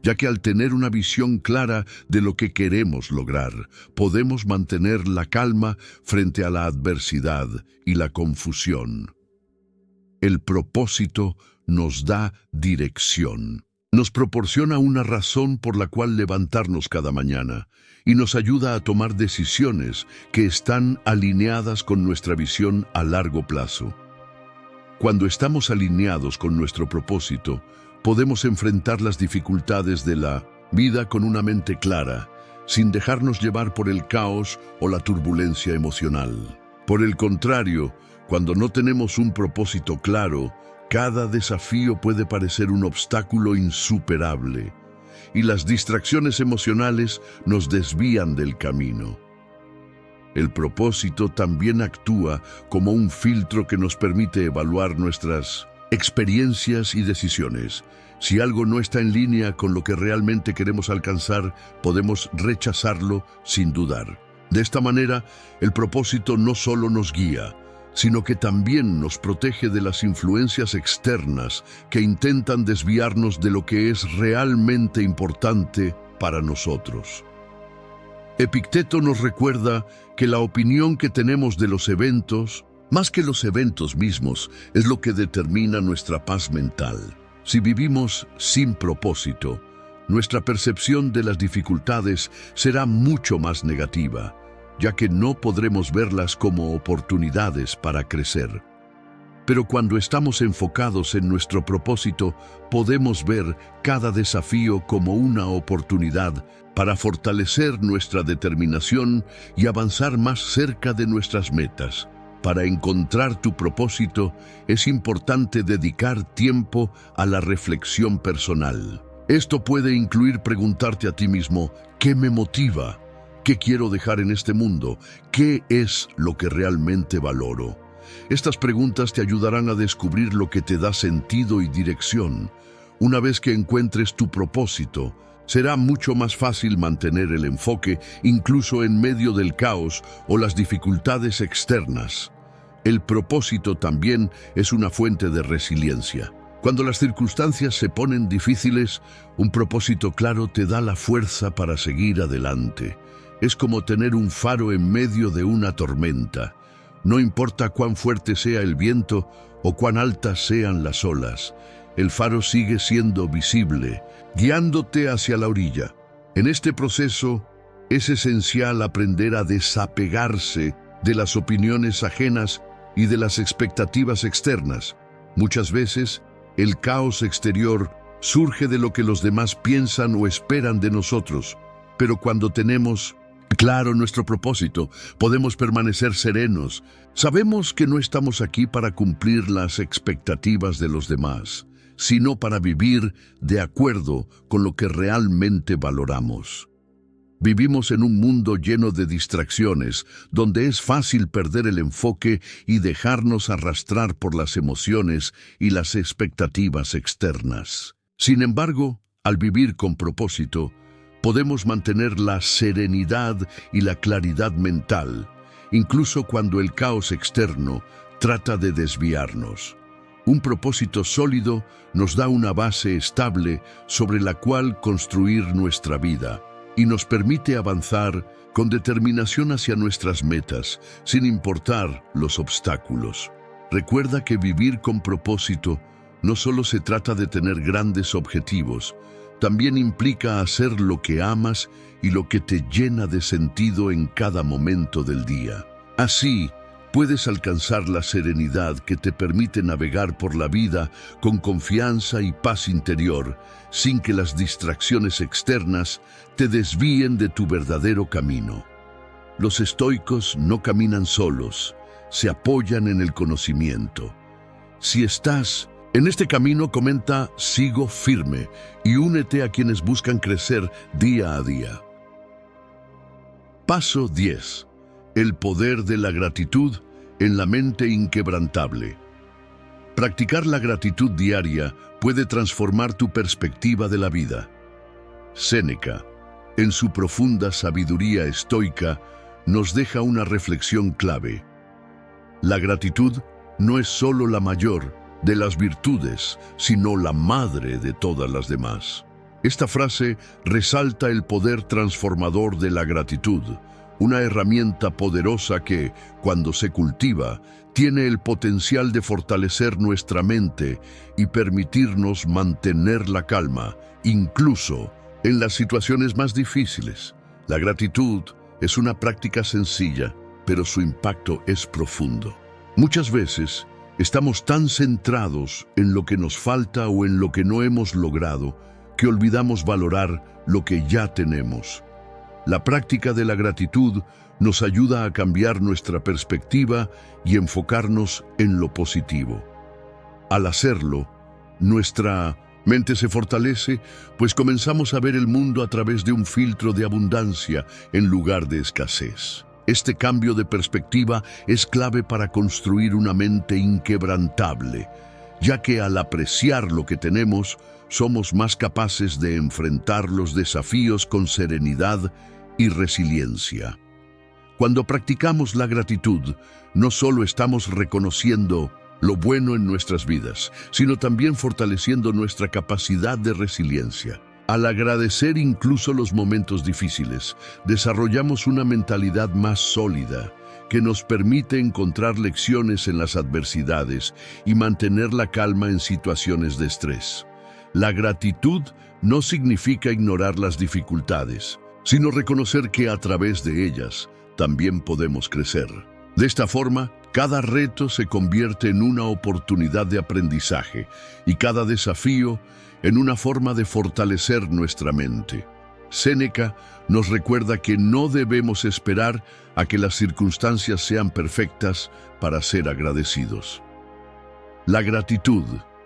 ya que al tener una visión clara de lo que queremos lograr, podemos mantener la calma frente a la adversidad y la confusión. El propósito nos da dirección. Nos proporciona una razón por la cual levantarnos cada mañana y nos ayuda a tomar decisiones que están alineadas con nuestra visión a largo plazo. Cuando estamos alineados con nuestro propósito, podemos enfrentar las dificultades de la vida con una mente clara, sin dejarnos llevar por el caos o la turbulencia emocional. Por el contrario, cuando no tenemos un propósito claro, cada desafío puede parecer un obstáculo insuperable, y las distracciones emocionales nos desvían del camino. El propósito también actúa como un filtro que nos permite evaluar nuestras experiencias y decisiones. Si algo no está en línea con lo que realmente queremos alcanzar, podemos rechazarlo sin dudar. De esta manera, el propósito no solo nos guía, sino que también nos protege de las influencias externas que intentan desviarnos de lo que es realmente importante para nosotros. Epicteto nos recuerda que la opinión que tenemos de los eventos, más que los eventos mismos, es lo que determina nuestra paz mental. Si vivimos sin propósito, nuestra percepción de las dificultades será mucho más negativa, ya que no podremos verlas como oportunidades para crecer. Pero cuando estamos enfocados en nuestro propósito, podemos ver cada desafío como una oportunidad para fortalecer nuestra determinación y avanzar más cerca de nuestras metas. Para encontrar tu propósito, es importante dedicar tiempo a la reflexión personal. Esto puede incluir preguntarte a ti mismo, ¿qué me motiva? ¿Qué quiero dejar en este mundo? ¿Qué es lo que realmente valoro? Estas preguntas te ayudarán a descubrir lo que te da sentido y dirección. Una vez que encuentres tu propósito, será mucho más fácil mantener el enfoque, incluso en medio del caos o las dificultades externas. El propósito también es una fuente de resiliencia. Cuando las circunstancias se ponen difíciles, un propósito claro te da la fuerza para seguir adelante. Es como tener un faro en medio de una tormenta. No importa cuán fuerte sea el viento o cuán altas sean las olas, el faro sigue siendo visible, guiándote hacia la orilla. En este proceso, es esencial aprender a desapegarse de las opiniones ajenas y de las expectativas externas. Muchas veces, el caos exterior surge de lo que los demás piensan o esperan de nosotros, pero cuando tenemos claro nuestro propósito, podemos permanecer serenos. Sabemos que no estamos aquí para cumplir las expectativas de los demás, sino para vivir de acuerdo con lo que realmente valoramos. Vivimos en un mundo lleno de distracciones, donde es fácil perder el enfoque y dejarnos arrastrar por las emociones y las expectativas externas. Sin embargo, al vivir con propósito, podemos mantener la serenidad y la claridad mental, incluso cuando el caos externo trata de desviarnos. Un propósito sólido nos da una base estable sobre la cual construir nuestra vida y nos permite avanzar con determinación hacia nuestras metas, sin importar los obstáculos. Recuerda que vivir con propósito no solo se trata de tener grandes objetivos, también implica hacer lo que amas y lo que te llena de sentido en cada momento del día. Así, puedes alcanzar la serenidad que te permite navegar por la vida con confianza y paz interior, sin que las distracciones externas te desvíen de tu verdadero camino. Los estoicos no caminan solos, se apoyan en el conocimiento. Si estás en este camino, comenta, sigo firme y únete a quienes buscan crecer día a día. Paso 10. El poder de la gratitud en la mente inquebrantable. Practicar la gratitud diaria puede transformar tu perspectiva de la vida. Séneca, en su profunda sabiduría estoica, nos deja una reflexión clave. La gratitud no es solo la mayor de las virtudes, sino la madre de todas las demás. Esta frase resalta el poder transformador de la gratitud, una herramienta poderosa que, cuando se cultiva, tiene el potencial de fortalecer nuestra mente y permitirnos mantener la calma, incluso en las situaciones más difíciles. La gratitud es una práctica sencilla, pero su impacto es profundo. Muchas veces estamos tan centrados en lo que nos falta o en lo que no hemos logrado que olvidamos valorar lo que ya tenemos. La práctica de la gratitud nos ayuda a cambiar nuestra perspectiva y enfocarnos en lo positivo. Al hacerlo, nuestra mente se fortalece, pues comenzamos a ver el mundo a través de un filtro de abundancia en lugar de escasez. Este cambio de perspectiva es clave para construir una mente inquebrantable, ya que al apreciar lo que tenemos, somos más capaces de enfrentar los desafíos con serenidad y resiliencia. Cuando practicamos la gratitud, no solo estamos reconociendo lo bueno en nuestras vidas, sino también fortaleciendo nuestra capacidad de resiliencia. Al agradecer incluso los momentos difíciles, desarrollamos una mentalidad más sólida que nos permite encontrar lecciones en las adversidades y mantener la calma en situaciones de estrés. La gratitud no significa ignorar las dificultades, sino reconocer que a través de ellas también podemos crecer. De esta forma, cada reto se convierte en una oportunidad de aprendizaje y cada desafío en una forma de fortalecer nuestra mente. Séneca nos recuerda que no debemos esperar a que las circunstancias sean perfectas para ser agradecidos. La gratitud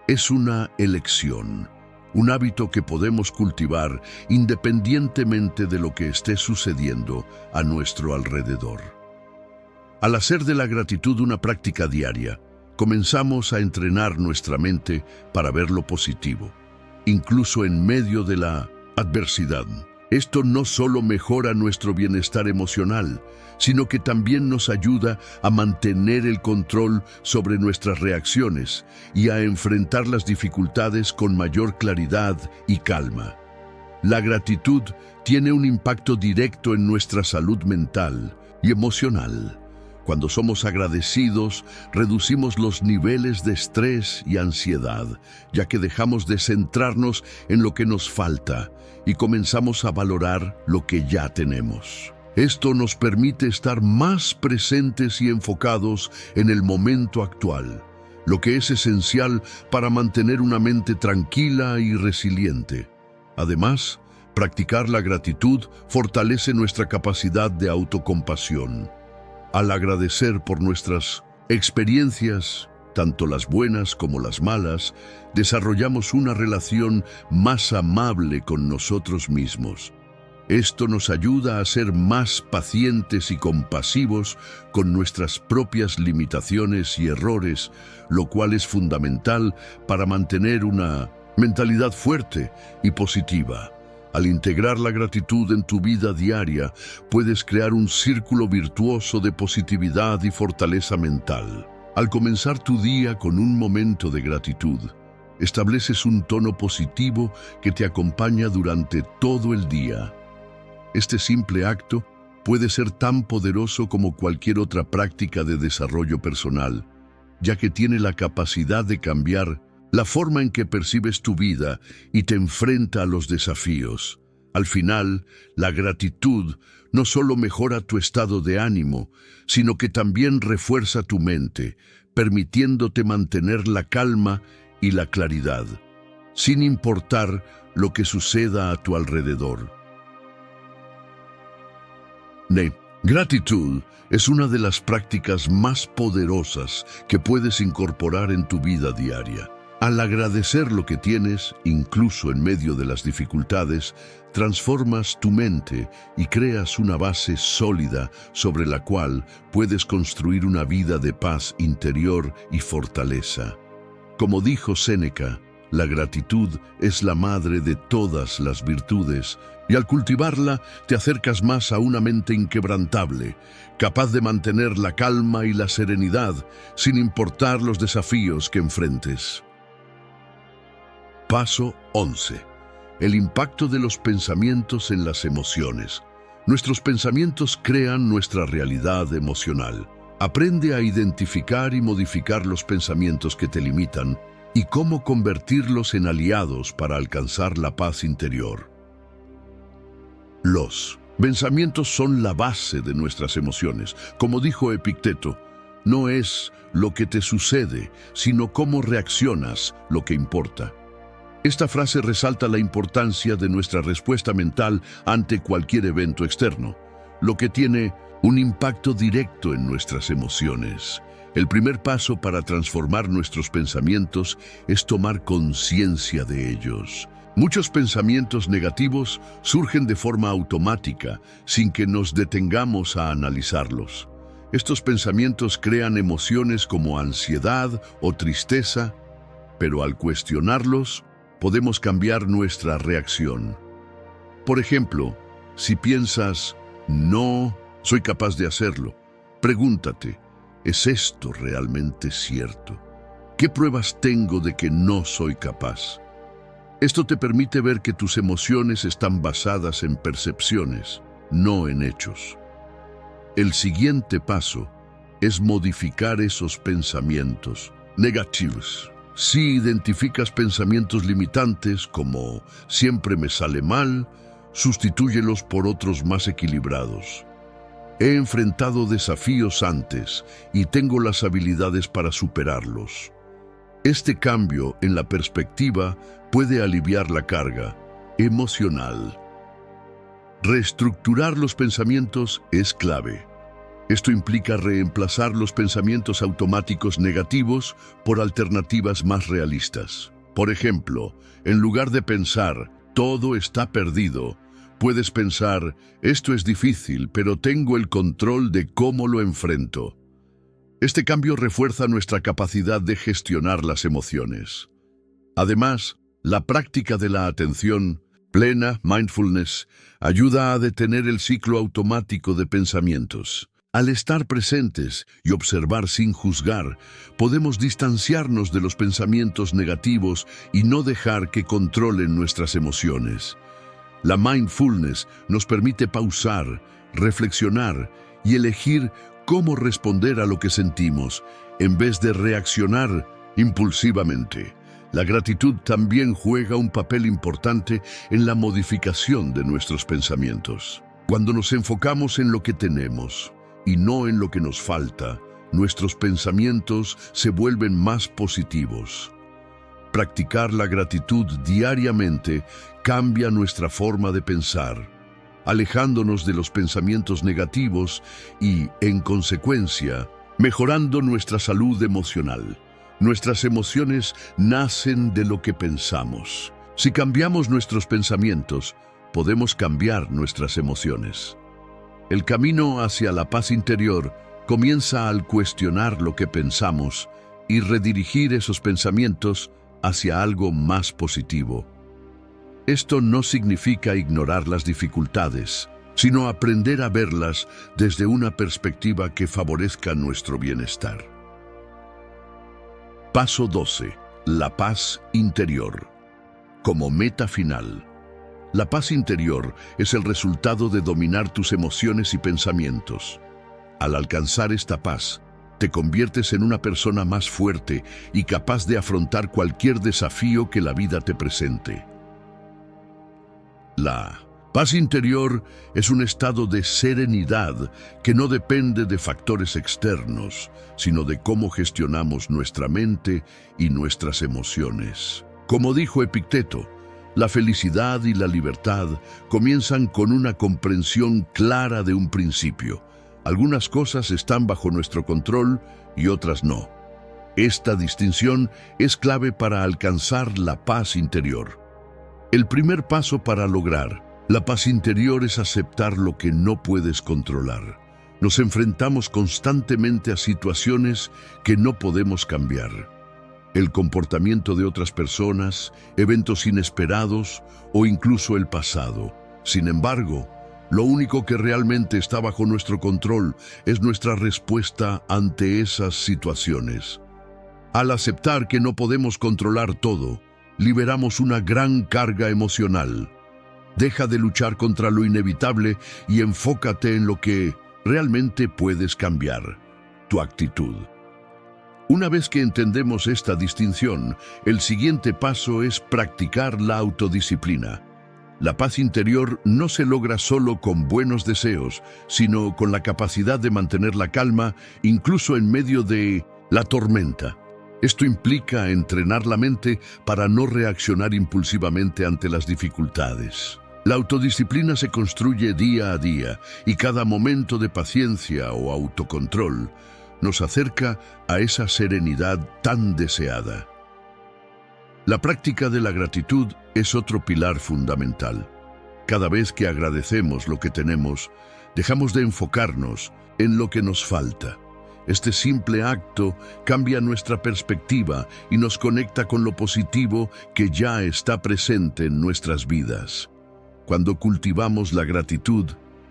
es una elección, un hábito que podemos cultivar independientemente de lo que esté sucediendo a nuestro alrededor. Al hacer de la gratitud una práctica diaria, comenzamos a entrenar nuestra mente para ver lo positivo, incluso en medio de la adversidad. Esto no solo mejora nuestro bienestar emocional, sino que también nos ayuda a mantener el control sobre nuestras reacciones y a enfrentar las dificultades con mayor claridad y calma. La gratitud tiene un impacto directo en nuestra salud mental y emocional. Cuando somos agradecidos, reducimos los niveles de estrés y ansiedad, ya que dejamos de centrarnos en lo que nos falta y comenzamos a valorar lo que ya tenemos. Esto nos permite estar más presentes y enfocados en el momento actual, lo que es esencial para mantener una mente tranquila y resiliente. Además, practicar la gratitud fortalece nuestra capacidad de autocompasión. Al agradecer por nuestras experiencias, tanto las buenas como las malas, desarrollamos una relación más amable con nosotros mismos. Esto nos ayuda a ser más pacientes y compasivos con nuestras propias limitaciones y errores, lo cual es fundamental para mantener una mentalidad fuerte y positiva. Al integrar la gratitud en tu vida diaria, puedes crear un círculo virtuoso de positividad y fortaleza mental. Al comenzar tu día con un momento de gratitud, estableces un tono positivo que te acompaña durante todo el día. Este simple acto puede ser tan poderoso como cualquier otra práctica de desarrollo personal, ya que tiene la capacidad de cambiar la forma en que percibes tu vida y te enfrenta a los desafíos. Al final, la gratitud no solo mejora tu estado de ánimo, sino que también refuerza tu mente, permitiéndote mantener la calma y la claridad, sin importar lo que suceda a tu alrededor. Gratitud es una de las prácticas más poderosas que puedes incorporar en tu vida diaria. Al agradecer lo que tienes, incluso en medio de las dificultades, transformas tu mente y creas una base sólida sobre la cual puedes construir una vida de paz interior y fortaleza. Como dijo Séneca, La gratitud es la madre de todas las virtudes, y al cultivarla te acercas más a una mente inquebrantable, capaz de mantener la calma y la serenidad sin importar los desafíos que enfrentes. Paso 11. El impacto de los pensamientos en las emociones. Nuestros pensamientos crean nuestra realidad emocional. Aprende a identificar y modificar los pensamientos que te limitan y cómo convertirlos en aliados para alcanzar la paz interior. Los pensamientos son la base de nuestras emociones. Como dijo Epicteto, no es lo que te sucede, sino cómo reaccionas lo que importa. Esta frase resalta la importancia de nuestra respuesta mental ante cualquier evento externo, lo que tiene un impacto directo en nuestras emociones. El primer paso para transformar nuestros pensamientos es tomar conciencia de ellos. Muchos pensamientos negativos surgen de forma automática, sin que nos detengamos a analizarlos. Estos pensamientos crean emociones como ansiedad o tristeza, pero al cuestionarlos, podemos cambiar nuestra reacción. Por ejemplo, si piensas, no soy capaz de hacerlo, pregúntate, ¿es esto realmente cierto? ¿Qué pruebas tengo de que no soy capaz? Esto te permite ver que tus emociones están basadas en percepciones, no en hechos. El siguiente paso es modificar esos pensamientos negativos. Si identificas pensamientos limitantes como siempre me sale mal, sustitúyelos por otros más equilibrados. He enfrentado desafíos antes y tengo las habilidades para superarlos. Este cambio en la perspectiva puede aliviar la carga emocional. Reestructurar los pensamientos es clave. Esto implica reemplazar los pensamientos automáticos negativos por alternativas más realistas. Por ejemplo, en lugar de pensar, todo está perdido, puedes pensar, esto es difícil, pero tengo el control de cómo lo enfrento. Este cambio refuerza nuestra capacidad de gestionar las emociones. Además, la práctica de la atención plena, mindfulness, ayuda a detener el ciclo automático de pensamientos. Al estar presentes y observar sin juzgar, podemos distanciarnos de los pensamientos negativos y no dejar que controlen nuestras emociones. La mindfulness nos permite pausar, reflexionar y elegir cómo responder a lo que sentimos, en vez de reaccionar impulsivamente. La gratitud también juega un papel importante en la modificación de nuestros pensamientos. Cuando nos enfocamos en lo que tenemos y no en lo que nos falta, nuestros pensamientos se vuelven más positivos. Practicar la gratitud diariamente cambia nuestra forma de pensar, alejándonos de los pensamientos negativos y, en consecuencia, mejorando nuestra salud emocional. Nuestras emociones nacen de lo que pensamos. Si cambiamos nuestros pensamientos, podemos cambiar nuestras emociones. El camino hacia la paz interior comienza al cuestionar lo que pensamos y redirigir esos pensamientos hacia algo más positivo. Esto no significa ignorar las dificultades, sino aprender a verlas desde una perspectiva que favorezca nuestro bienestar. Paso 12. La paz interior. Como meta final. La paz interior es el resultado de dominar tus emociones y pensamientos. Al alcanzar esta paz, te conviertes en una persona más fuerte y capaz de afrontar cualquier desafío que la vida te presente. La paz interior es un estado de serenidad que no depende de factores externos, sino de cómo gestionamos nuestra mente y nuestras emociones. Como dijo Epicteto, la felicidad y la libertad comienzan con una comprensión clara de un principio. Algunas cosas están bajo nuestro control y otras no. Esta distinción es clave para alcanzar la paz interior. El primer paso para lograr la paz interior es aceptar lo que no puedes controlar. Nos enfrentamos constantemente a situaciones que no podemos cambiar. el comportamiento de otras personas, eventos inesperados o incluso el pasado. Sin embargo, lo único que realmente está bajo nuestro control es nuestra respuesta ante esas situaciones. Al aceptar que no podemos controlar todo, liberamos una gran carga emocional. Deja de luchar contra lo inevitable y enfócate en lo que realmente puedes cambiar: tu actitud. Una vez que entendemos esta distinción, el siguiente paso es practicar la autodisciplina. La paz interior no se logra solo con buenos deseos, sino con la capacidad de mantener la calma incluso en medio de la tormenta. Esto implica entrenar la mente para no reaccionar impulsivamente ante las dificultades. La autodisciplina se construye día a día y cada momento de paciencia o autocontrol nos acerca a esa serenidad tan deseada. La práctica de la gratitud es otro pilar fundamental. Cada vez que agradecemos lo que tenemos, dejamos de enfocarnos en lo que nos falta. Este simple acto cambia nuestra perspectiva y nos conecta con lo positivo que ya está presente en nuestras vidas. Cuando cultivamos la gratitud,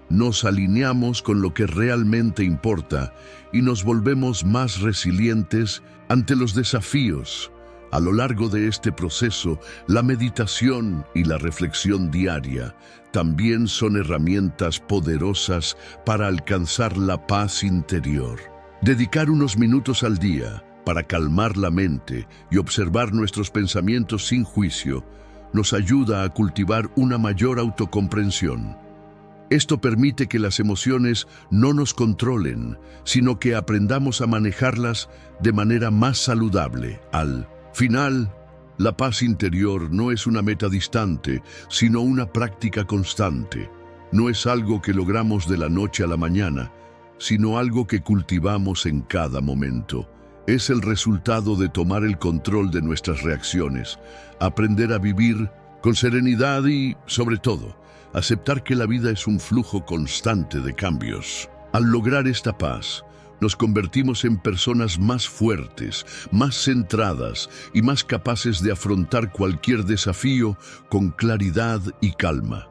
nos alineamos con lo que realmente importa y nos volvemos más resilientes ante los desafíos. A lo largo de este proceso, la meditación y la reflexión diaria también son herramientas poderosas para alcanzar la paz interior. Dedicar unos minutos al día para calmar la mente y observar nuestros pensamientos sin juicio nos ayuda a cultivar una mayor autocomprensión. Esto permite que las emociones no nos controlen, sino que aprendamos a manejarlas de manera más saludable. Al final, la paz interior no es una meta distante, sino una práctica constante. No es algo que logramos de la noche a la mañana, sino algo que cultivamos en cada momento. Es el resultado de tomar el control de nuestras reacciones, aprender a vivir con serenidad y, sobre todo, aceptar que la vida es un flujo constante de cambios. Al lograr esta paz, nos convertimos en personas más fuertes, más centradas y más capaces de afrontar cualquier desafío con claridad y calma.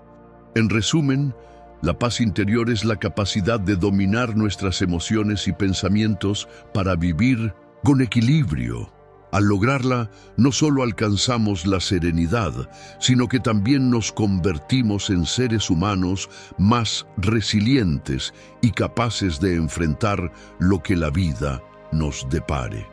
En resumen, la paz interior es la capacidad de dominar nuestras emociones y pensamientos para vivir con equilibrio. Al lograrla, no solo alcanzamos la serenidad, sino que también nos convertimos en seres humanos más resilientes y capaces de enfrentar lo que la vida nos depare.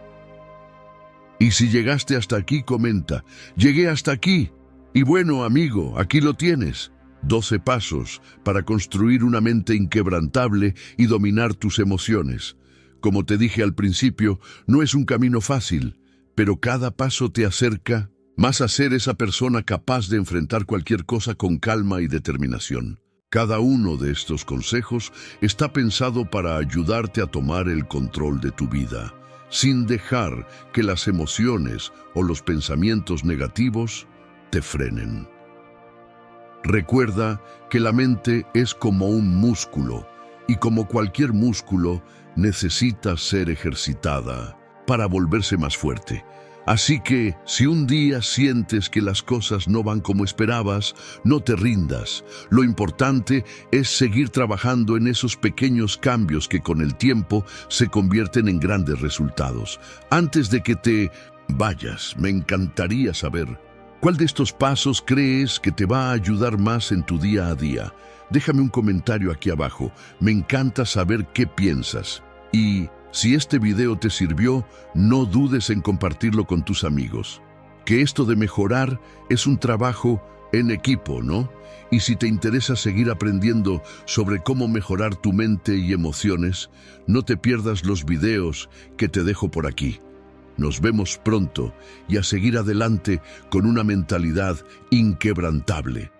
Y si llegaste hasta aquí, comenta: llegué hasta aquí. Y bueno, amigo, aquí lo tienes. 12 pasos para construir una mente inquebrantable y dominar tus emociones. Como te dije al principio, no es un camino fácil, pero cada paso te acerca más a ser esa persona capaz de enfrentar cualquier cosa con calma y determinación. Cada uno de estos consejos está pensado para ayudarte a tomar el control de tu vida, sin dejar que las emociones o los pensamientos negativos te frenen. Recuerda que la mente es como un músculo, y como cualquier músculo, necesita ser ejercitada para volverse más fuerte. Así que, si un día sientes que las cosas no van como esperabas, no te rindas. Lo importante es seguir trabajando en esos pequeños cambios que con el tiempo se convierten en grandes resultados. Antes de que te vayas, me encantaría saber ¿cuál de estos pasos crees que te va a ayudar más en tu día a día? Déjame un comentario aquí abajo. Me encanta saber qué piensas. Y si este video te sirvió, no dudes en compartirlo con tus amigos. Que esto de mejorar es un trabajo en equipo, ¿no? Y si te interesa seguir aprendiendo sobre cómo mejorar tu mente y emociones, no te pierdas los videos que te dejo por aquí. Nos vemos pronto y a seguir adelante con una mentalidad inquebrantable.